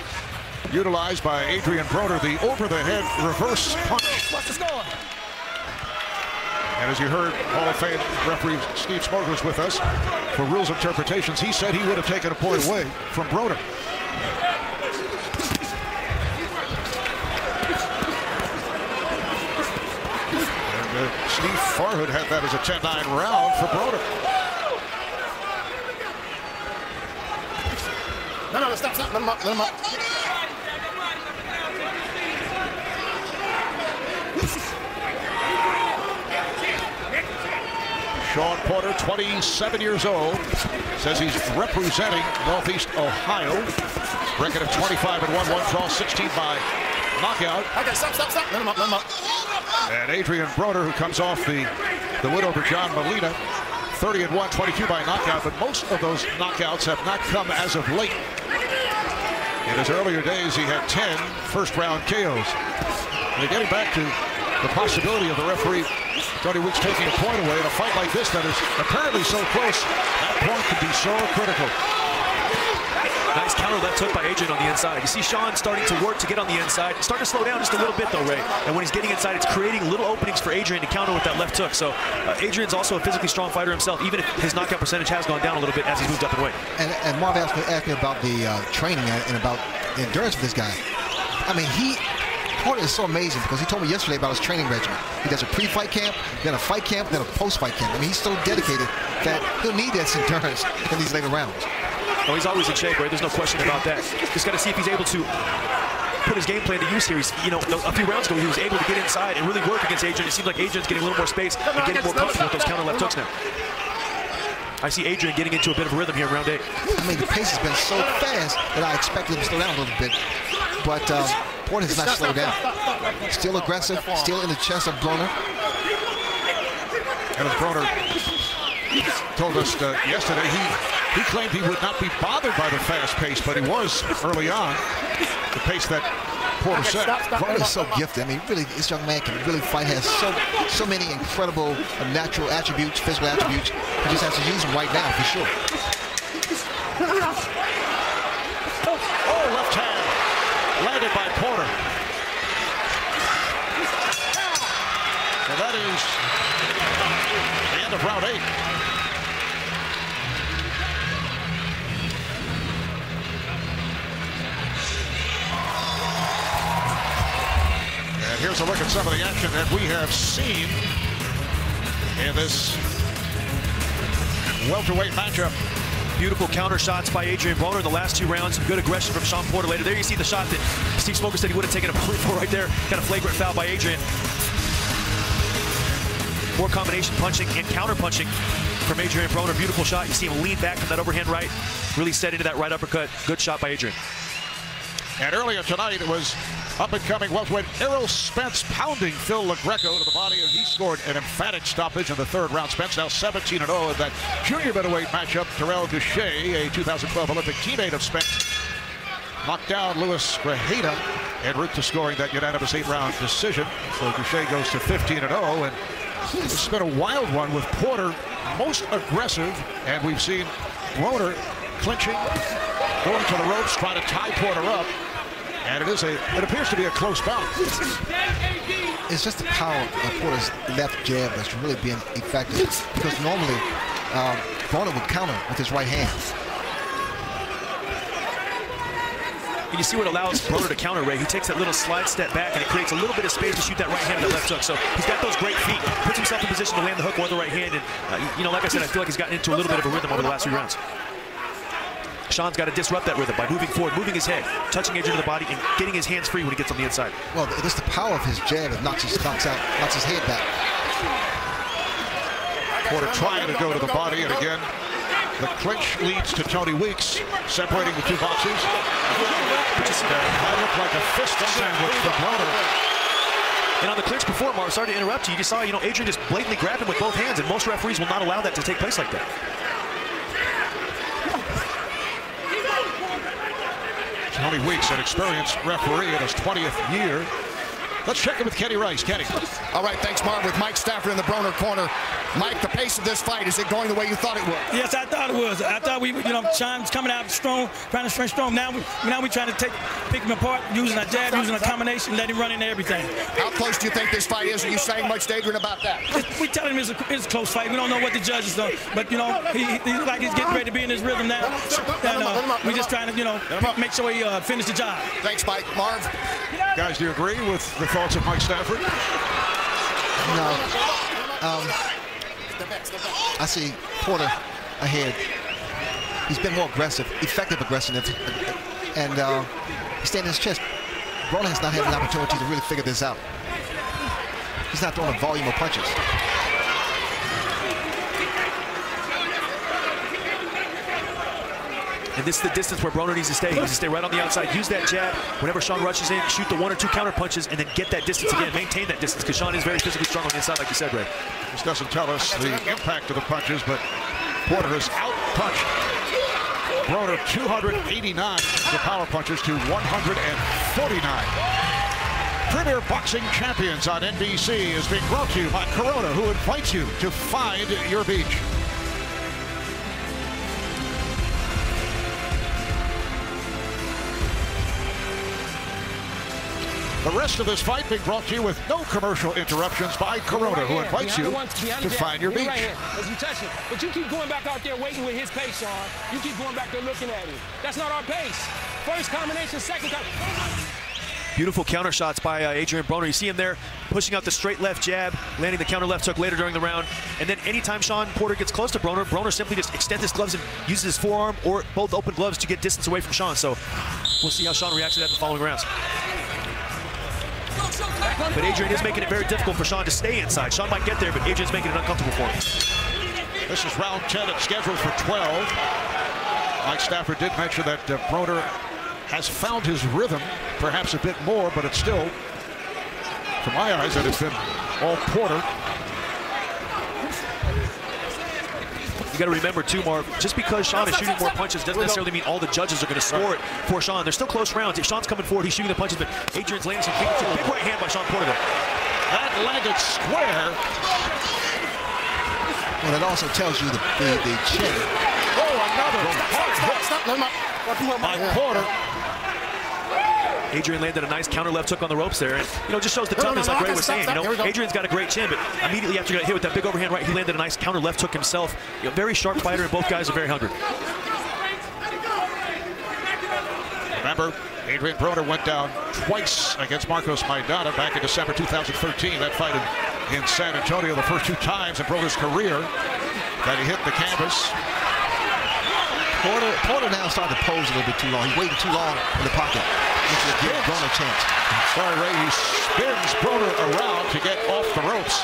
utilized by Adrien Broner, the over-the-head reverse punch. What's the score? And as you heard, Hall of Fame referee Steve Smoger was with us for rules interpretations. He said he would have taken a point away from Broner. And Steve Farhood had that as a 10-9 round for Broner. No, stop. Let him up. Shawn Porter, 27 years old, says he's representing Northeast Ohio. Record of 25-1, one draw, 16 by knockout. Okay, stop. Let him up. And Adrien Broner, who comes off the win over John Molina, 30-1, 22 by knockout, but most of those knockouts have not come as of late. In his earlier days, he had 10 first-round KOs. And getting back to the possibility of the referee Tony Weeks taking a point away in a fight like this that is apparently so close, that point could be so critical. Nice counter left hook by Adrien on the inside. You see Shawn starting to work to get on the inside. Starting to slow down just a little bit though, Ray. And when he's getting inside, it's creating little openings for Adrien to counter with that left hook. So Adrian's also a physically strong fighter himself, even if his knockout percentage has gone down a little bit as he's moved up in weight. And Marv asked me about the training and about the endurance of this guy. I mean, Porter is so amazing because he told me yesterday about his training regimen. He does a pre-fight camp, then a fight camp, then a post-fight camp. I mean, he's so dedicated that he'll need that endurance in these later rounds. Oh, he's always in shape, right? There's no question about that. Just got to see if he's able to put his game plan to use here. He's, you know, a few rounds ago, he was able to get inside and really work against Adrien. It seems like Adrian's getting a little more space and getting more comfortable with those counter left hooks now. I see Adrien getting into a bit of a rhythm here in round 8. I mean, the pace has been so fast that I expected him to slow down a little bit. But Broner has not slowed down. Still aggressive, still in the chest of Broner. And as Broner told us yesterday, he claimed he would not be bothered by the fast pace, but he was early on. The pace that Porter set. Broner is so gifted. I mean, really, this young man can really fight. Has so many incredible natural attributes, physical attributes. He just has to use them right now for sure. Oh, left hand landed by Porter. And that is the end of round 8. And here's a look at some of the action that we have seen in this welterweight matchup. Beautiful counter shots by Adrien Broner in the last 2 rounds. Some good aggression from Shawn Porter later. There you see the shot that Steve Smoker said he would have taken a point for right there. Got a flagrant foul by Adrien. More combination punching and counter punching from Adrien Broner. Beautiful shot. You see him lean back from that overhand right. Really set into that right uppercut. Good shot by Adrien. And earlier tonight, it was up-and-coming welterweight Errol Spence pounding Phil LaGreco to the body, and he scored an emphatic stoppage in the 3rd round. Spence now 17-0 in that junior middleweight matchup. Terrell Goucher, a 2012 Olympic teammate of Spence, knocked down Luis Grajeda en route to scoring that unanimous 8-round decision. So Goucher goes to 15-0, and it's been a wild one with Porter most aggressive, and we've seen Broner clinching, going to the ropes, trying to tie Porter up. And it appears to be a close bout. It's just the power of Porter's left jab that's really being effective. Because normally, Broner would counter with his right hand. And you see what allows Broner to counter, Ray. He takes that little slide step back, and it creates a little bit of space to shoot that right hand and that left hook. So he's got those great feet. Puts himself in position to land the hook with the right hand. And, you know, like I said, I feel like he's gotten into a little bit of a rhythm over the last 3 rounds. Shawn's got to disrupt that rhythm by moving forward, moving his head, touching Adrien to the body, and getting his hands free when he gets on the inside. Well, it's the power of his jab that knocks his head back. Porter trying to go to the body, and again, the clinch leads to Tony Weeks, separating the 2 boxers. That looked like a fist sandwich for Broner. And on the clinch before, Marv, sorry to interrupt you, you just saw, you know, Adrien just blatantly grabbed him with both hands, and most referees will not allow that to take place like that. Tony Weeks, an experienced referee in his 20th year. Let's check in with Kenny Rice. Kenny. All right, thanks, Marv. With Mike Stafford in the Broner corner. Mike, the pace of this fight, is it going the way you thought it would? Yes, I thought it was. I thought Shawn's coming out strong, trying to strength strong. Now we're trying to pick him apart, using a jab, using a combination, let him run into everything. How close do you think this fight is? Are you saying much to Adrien about that? We tell him it's a close fight. We don't know what the judges do, but you know he's like he's getting ready to be in his rhythm now. And we're just trying to make sure he finish the job. Thanks, Mike. Marv. Guys, do you agree with the thoughts of Mike Stafford? No. I see Porter ahead. He's been more aggressive, effective aggressiveness, and he's standing his chest. Broner has not had an opportunity to really figure this out. He's not throwing a volume of punches. And this is the distance where Broner needs to stay. He needs to stay right on the outside. Use that jab. Whenever Shawn rushes in, shoot the 1 or 2 counter punches, and then get that distance again. Maintain that distance, because Shawn is very physically strong on the inside, like you said, Ray. This doesn't tell us the impact of the punches, but Porter has out-punched Broner 289, the power punches to 149. Premier Boxing Champions on NBC is being brought to you by Corona, who invites you to find your beach. The rest of this fight being brought to you with no commercial interruptions by Corona, who invites you to find your beach. As you touch it. But you keep going back out there waiting with his pace, Shawn. You keep going back there looking at him. That's not our pace. First combination, second combination. Beautiful counter shots by Adrien Broner. You see him there pushing out the straight left jab, landing the counter left hook later during the round. And then anytime Shawn Porter gets close to Broner, Broner simply just extends his gloves and uses his forearm or both open gloves to get distance away from Shawn. So we'll see how Shawn reacts to that in the following rounds. But Adrien is making it very difficult for Shawn to stay inside. Shawn might get there, but Adrien's making it uncomfortable for him. This is round 10. It's scheduled for 12. Mike Stafford did mention that Broner has found his rhythm, perhaps a bit more, but it's still, from my eyes, that it's been all Porter. You got to remember, too, Marv, just because Shawn is shooting more punches doesn't necessarily mean all the judges are going to score it for Shawn. They're still close rounds. If Shawn's coming forward, he's shooting the punches, but Adrien's landing some big right hand by Shawn Porter there. That landed square. Well, it also tells you the chin. Oh, another hard hook by Porter. Adrien landed a nice counter left hook on the ropes there, and just shows the toughness, like Ray was saying. Adrien's got a great chin, but immediately after he got hit with that big overhand right, he landed a nice counter left hook himself. Very sharp fighter, and both guys are very hungry. Remember, Adrien Broner went down twice against Marcos Maidana back in December 2013. That fight in San Antonio, the first 2 times in Broner's career that he hit the canvas. Porter now starting to pose a little bit too long. He's waiting too long in the pocket. This will give Broner a chance. Sorry, Ray, he spins Broner around to get off the ropes.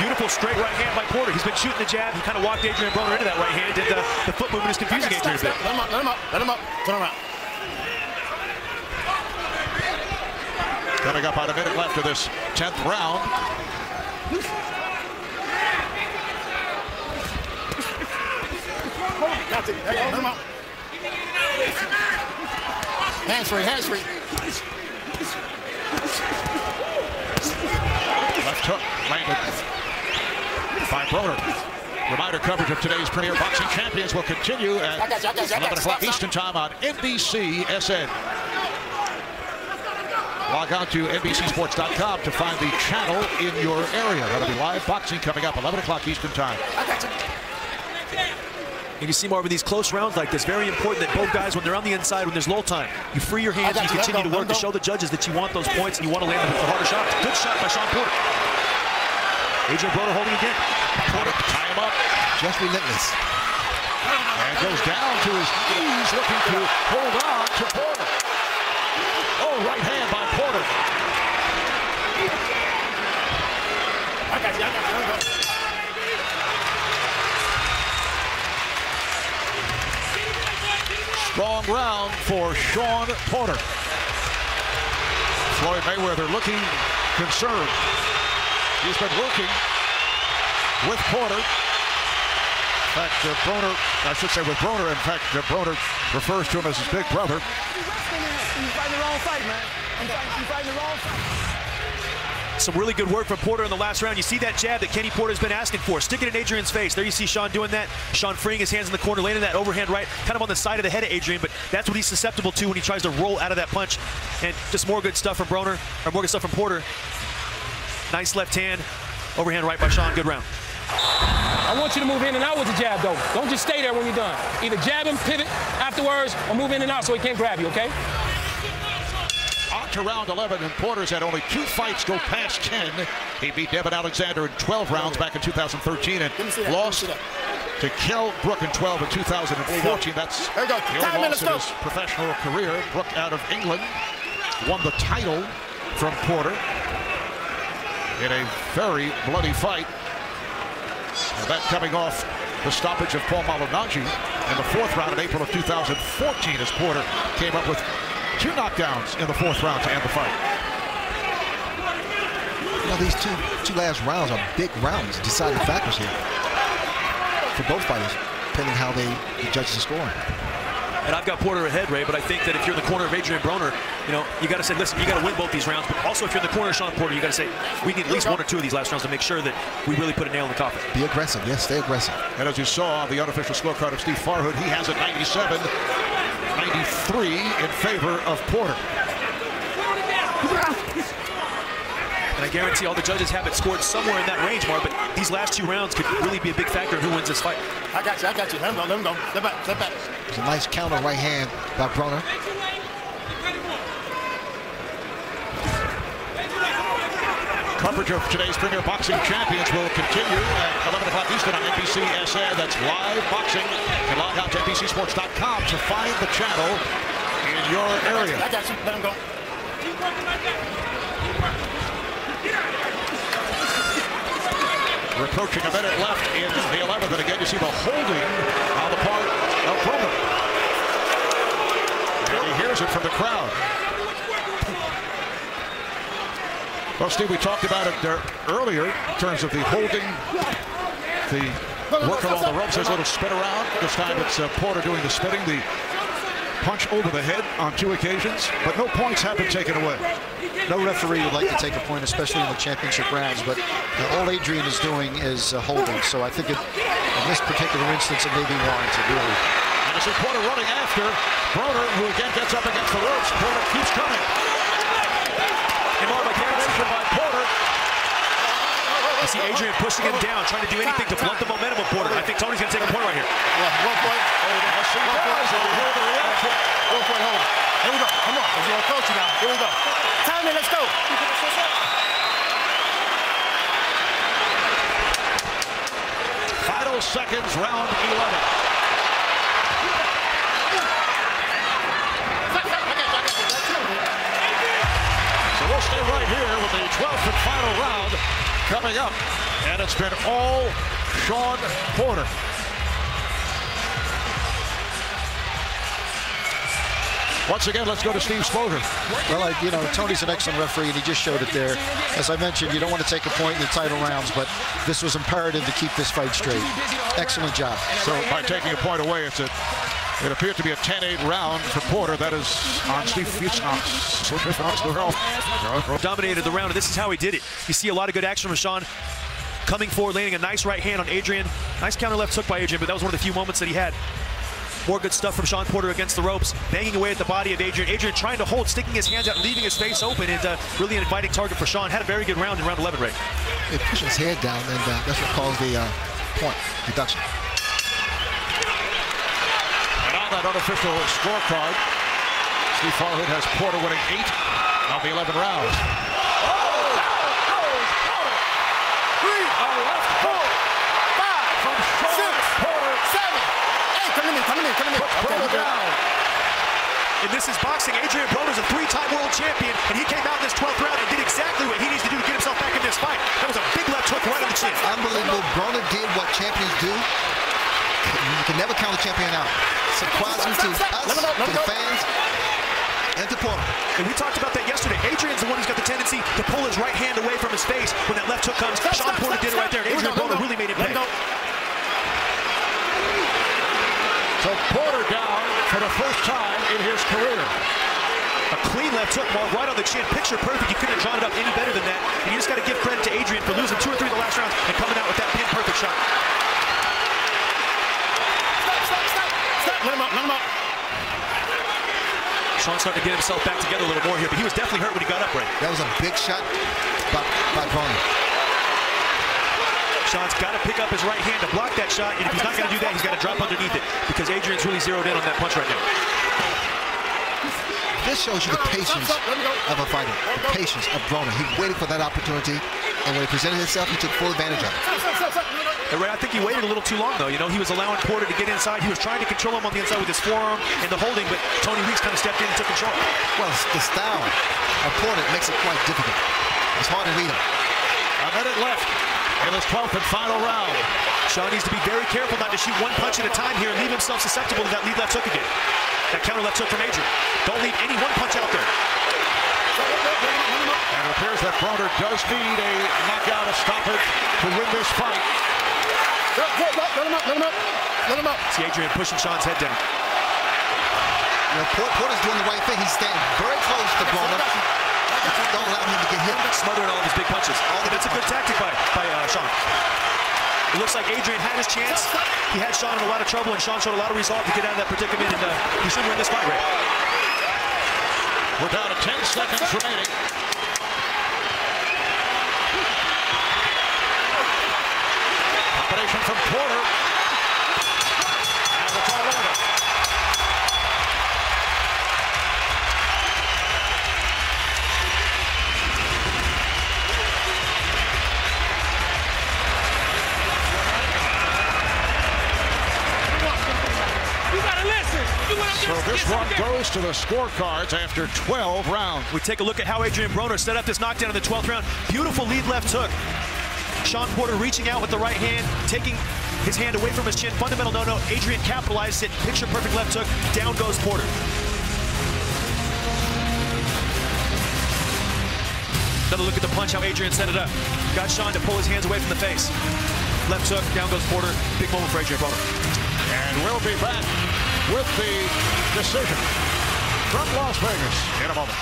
Beautiful straight right hand by Porter. He's been shooting the jab. He kind of walked Adrien Broner into that right hand, and the foot movement is confusing Adrien a bit. Let him up. Turn around. Coming up on a minute left of this 10th round. Hands free. Left hook landed by Broner. Reminder, coverage of today's Premier Boxing Champions will continue at 11 o'clock Eastern Time on NBC SN. Log on to NBCSports.com to find the channel in your area. That'll be live boxing coming up 11 o'clock Eastern Time. You can see more of these close rounds like this. Very important that both guys, when they're on the inside, when there's lull time, you free your hands and you continue to work to show the judges that you want those points and you want to land them with the harder shots. Good shot by Shawn Porter. Adrien Broner holding again. Porter, tie him up. Just relentless. And goes down to his knees, looking to hold on to Porter. Oh, right hand by Porter. I got you. Strong round for Shawn Porter. Floyd Mayweather looking concerned. He's been working with Porter. In fact, Broner, I should say with Broner, in fact, Broner refers to him as his big brother. You're fighting the wrong fight, man. You're fighting the wrong fight. Some really good work from Porter in the last round. You see that jab that Kenny Porter's been asking for. Stick it in Adrien's face. There you see Shawn doing that. Shawn freeing his hands in the corner, landing that overhand right, kind of on the side of the head of Adrien, but that's what he's susceptible to when he tries to roll out of that punch. And just more good stuff from Broner, or more good stuff from Porter. Nice left hand, overhand right by Shawn. Good round. I want you to move in and out with the jab, though. Don't just stay there when you're done. Either jab him, pivot afterwards, or move in and out so he can't grab you, okay? On to round 11, and Porter's had only 2 fights go past 10. He beat Devin Alexander in 12 rounds back in 2013 and lost to Kell Brook in 12 in 2014. That's the only loss in his professional career. Brook out of England won the title from Porter in a very bloody fight. And that coming off the stoppage of Paul Malignaggi in the 4th round in April of 2014 as Porter came up with 2 knockdowns in the 4th round to end the fight. These two last rounds are big rounds, deciding factors here for both fighters, depending how the judges are scoring. And I've got Porter ahead, Ray, but I think that if you're in the corner of Adrien Broner, you got to say, listen, you got to win both these rounds, but also if you're in the corner of Shawn Porter, you got to say, we need at least 1 or 2 of these last rounds to make sure that we really put a nail in the coffin. Be aggressive, yes, stay aggressive. And as you saw on the unofficial scorecard of Steve Farhood, he has a 97, 93 in favor of Porter. And I guarantee all the judges have it scored somewhere in that range, Mark, but these last 2 rounds could really be a big factor in who wins this fight. I got you. Let him go. Step back. It's a nice counter right hand by Broner. Coverage of today's Premier Boxing Champions will continue at 11 o'clock Eastern on NBC SA. That's live boxing. You can log out to NBCSports.com to find the channel in your area. I got you. Let him go. We're approaching a minute left in the 11th, and again you see the holding on the part of Broner. And he hears it from the crowd. Well, Steve, we talked about it there earlier in terms of the holding, the work along the ropes. There's a little spin around. This time it's Porter doing the spinning, the punch over the head on 2 occasions, but no points have been taken away. No referee would like to take a point, especially in the championship rounds, but all Adrien is doing is holding. So I think in this particular instance, it may be warranted, really. And this is Porter running after Broner, who again gets up against the ropes. Porter keeps coming. By Porter. You see Adrien pushing him down, trying to do anything to blunt the momentum of Porter. I think Tony's going to take a point right here. Yeah, 1 point. 1 point hold. Here we go. Come on. He's going to coach you now. Here we go. Time it. Let's go. Final seconds, round 11. We'll stay right here with the 12th and final round coming up. And it's been all Shawn Porter. Once again, let's go to Steve Spoger. Well, you know, Tony's an excellent referee, and he just showed it there. As I mentioned, you don't want to take a point in the title rounds, but this was imperative to keep this fight straight. Excellent job. So by taking a point away, it appeared to be a 10-8 round for Porter. That is on Steve Dominated the round, and this is how he did it. You see a lot of good action from Shawn. Coming forward, landing a nice right hand on Adrien. Nice counter left hook by Adrien, but that was one of the few moments that he had. More good stuff from Shawn Porter against the ropes, banging away at the body of Adrien. Adrien trying to hold, sticking his hands out, leaving his face open, and really an inviting target for Shawn. Had a very good round in round 11, Ray. He pushed his head down, and that's what caused the point deduction. And on that unofficial scorecard, Steve Farhood has Porter winning 8 of the 11 rounds. And this is boxing. Adrien Broner's a 3-time world champion, and he came out in this 12th round and did exactly what he needs to do to get himself back in this fight. That was a big left hook right on the chin. Unbelievable. Broner did what champions do. You can never count a champion out. Surprising to us, to the fans, and to Porter. And we talked about that yesterday. Adrian's the one who's got the tendency to pull his right hand away from his face when that left hook comes. Shawn Porter did it right there, and Adrien Broner really made it pay. So Porter down for the first time in his career. A clean left hook ball right on the chin. Picture perfect. You couldn't have drawn it up any better than that. And you just got to give credit to Adrien for losing 2 or 3 of the last rounds and coming out with that pin perfect shot. Stop. Let him up. Shawn's starting to get himself back together a little more here, but he was definitely hurt when he got up, Ray. That was a big shot by Broner. Shawn's got to pick up his right hand to block that shot, and if he's not going to do that, he's got to drop underneath it because Adrian's really zeroed in on that punch right now. This shows you the patience of a fighter, the patience of Broner. He waited for that opportunity, and when he presented himself, he took full advantage of it. Hey, Ray, I think he waited a little too long, though. You know, he was allowing Porter to get inside. He was trying to control him on the inside with his forearm and the holding, but Tony Weeks kind of stepped in and took control. Well, the style of Porter makes it quite difficult. It's hard to read him. A minute left in this 12th and final round. Shawn needs to be very careful not to shoot one punch at a time here and leave himself susceptible to that lead left hook again. That counter left hook from Adrien. Don't leave any one punch out there. And it appears that Broner does need a knockout, a stoppage to win this fight. Let him up. See Adrien pushing Shawn's head down. You know, Porter's doing the right thing. He's standing very close to Broner. Don't allow him to get hit. Smothering all of his big punches. That's a good tactic by Shawn. It looks like Adrien had his chance. He had Shawn in a lot of trouble, and Shawn showed a lot of resolve to get out of that predicament, and he should win this fight, Ray. We're down to 10 seconds remaining. Combination from Porter. And it's all over. So this one goes to the scorecards after 12 rounds. We take a look at how Adrien Broner set up this knockdown in the 12th round. Beautiful lead left hook. Shawn Porter reaching out with the right hand, taking his hand away from his chin. Fundamental no-no. Adrien capitalized it. Picture perfect left hook. Down goes Porter. Another look at the punch, how Adrien set it up. Got Shawn to pull his hands away from the face. Left hook, down goes Porter. Big moment for Adrien Broner. And we'll be back with the decision from Las Vegas in a moment.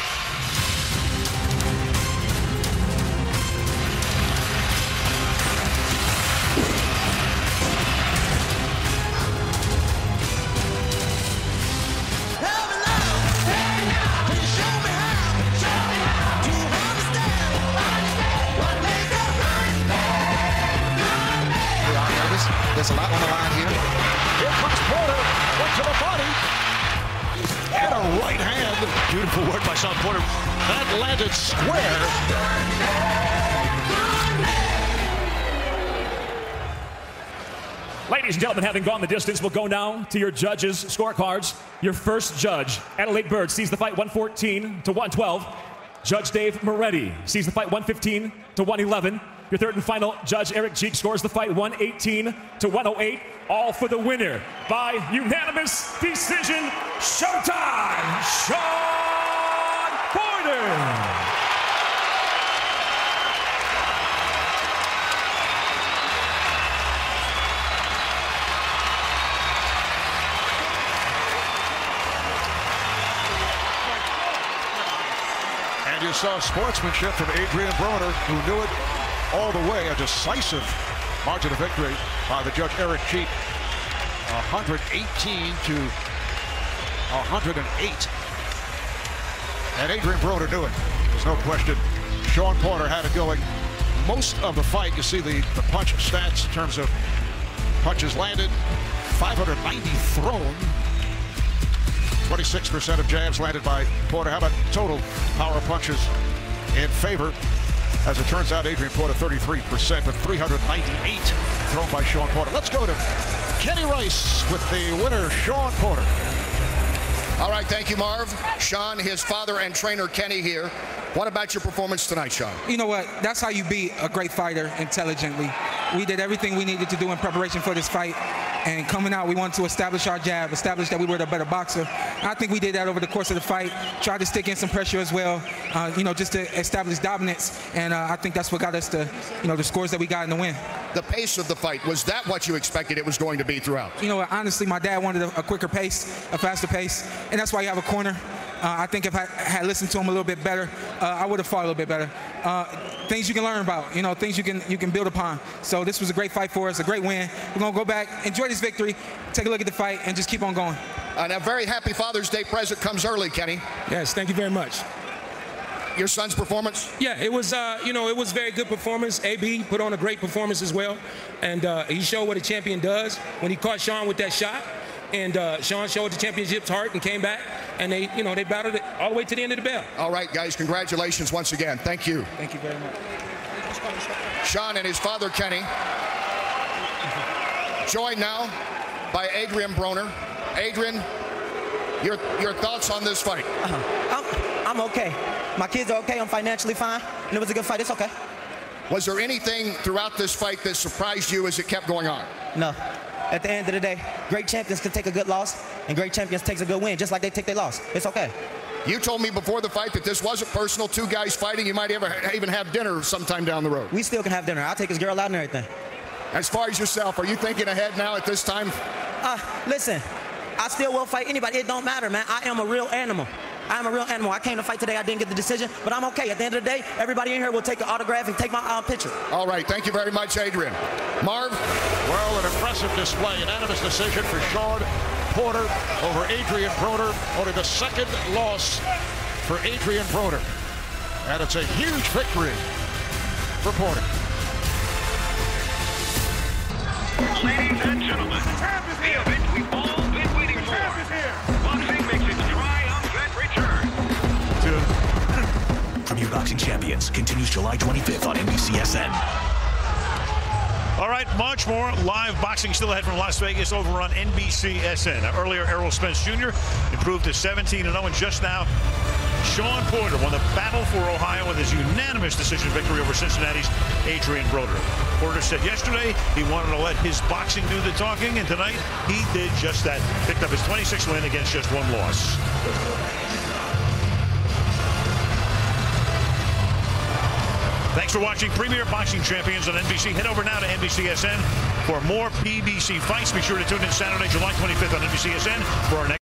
There's a lot on the line here. Here comes Porter, went to the body, and a right hand. Beautiful work by Shawn Porter. That landed square. Ladies and gentlemen, having gone the distance, we'll go now to your judges' scorecards. Your first judge, Adelaide Bird, sees the fight 114 to 112. Judge Dave Moretti sees the fight 115 to 111. Your third and final judge, Eric Cheek, scores the fight 118 to 108. All for the winner by unanimous decision. Showtime! Shawn Porter! And you saw sportsmanship from Adrien Broner, who knew it all the way. A decisive margin of victory by the judge Eric Cheek, 118 to 108. And Adrien Broner knew it. There's no question. Shawn Porter had it going most of the fight. You see the punch stats in terms of punches landed, 590 thrown. 26% of jabs landed by Porter. How about total power punches in favor? As it turns out, Adrien Porter 33%, but 398 thrown by Shawn Porter. Let's go to Kenny Rice with the winner, Shawn Porter. All right, thank you, Marv. Shawn, his father and trainer, Kenny, here. What about your performance tonight, Shawn? You know what? That's how you beat a great fighter intelligently. We did everything we needed to do in preparation for this fight. And coming out, we wanted to establish our jab, establish that we were the better boxer. And I think we did that over the course of the fight. Tried to stick in some pressure as well, just to establish dominance. And I think that's what got us the scores that we got in the win. The pace of the fight, was that what you expected it was going to be throughout? You know what? Honestly, my dad wanted a quicker pace, a faster pace. And that's why you have a corner. I think if I had listened to him a little bit better, I would have fought a little bit better. Things you can learn about, things you can build upon. So this was a great fight for us, a great win. We're going to go back, enjoy this victory, take a look at the fight, and just keep on going. And a very happy Father's Day present comes early, Kenny. Yes, thank you very much. Your son's performance? Yeah, it was, it was very good performance. AB put on a great performance as well. And he showed what a champion does when he caught Shawn with that shot. And Shawn showed the championship's heart and came back, and they battled it all the way to the end of the bell. All right, guys, congratulations once again. Thank you. Thank you very much. Shawn and his father, Kenny, joined now by Adrien Broner. Adrien, your thoughts on this fight? I'm okay. My kids are okay. I'm financially fine, and it was a good fight. It's okay. Was there anything throughout this fight that surprised you as it kept going on? No. At the end of the day, great champions can take a good loss, and great champions takes a good win, just like they take their loss. It's okay. You told me before the fight that this wasn't personal, two guys fighting. You might even have dinner sometime down the road. We still can have dinner. I'll take his girl out and everything. As far as yourself, are you thinking ahead now at this time? Listen, I still will fight anybody. It don't matter, man. I am a real animal. I'm a real animal. I came to fight today. I didn't get the decision, but I'm okay. At the end of the day, everybody in here will take an autograph and take my picture. All right. Thank you very much, Adrien. Marv? Well, an impressive display. Unanimous decision for Shawn Porter over Adrien Broner. Only the second loss for Adrien Broner. And it's a huge victory for Porter. Ladies and gentlemen, the event we've all been waiting for. Boxing makes its triumphant return. Premier Boxing Champions continues July 25th on NBCSN. All right, much more live boxing still ahead from Las Vegas over on NBCSN. Now, earlier, Errol Spence Jr. improved to 17-0, and just now, Shawn Porter won the battle for Ohio with his unanimous decision victory over Cincinnati's Adrien Broner. Porter said yesterday he wanted to let his boxing do the talking, and tonight he did just that. Picked up his 26th win against just one loss. Thanks for watching Premier Boxing Champions on NBC. Head over now to NBCSN for more PBC fights. Be sure to tune in Saturday, July 25th on NBCSN for our next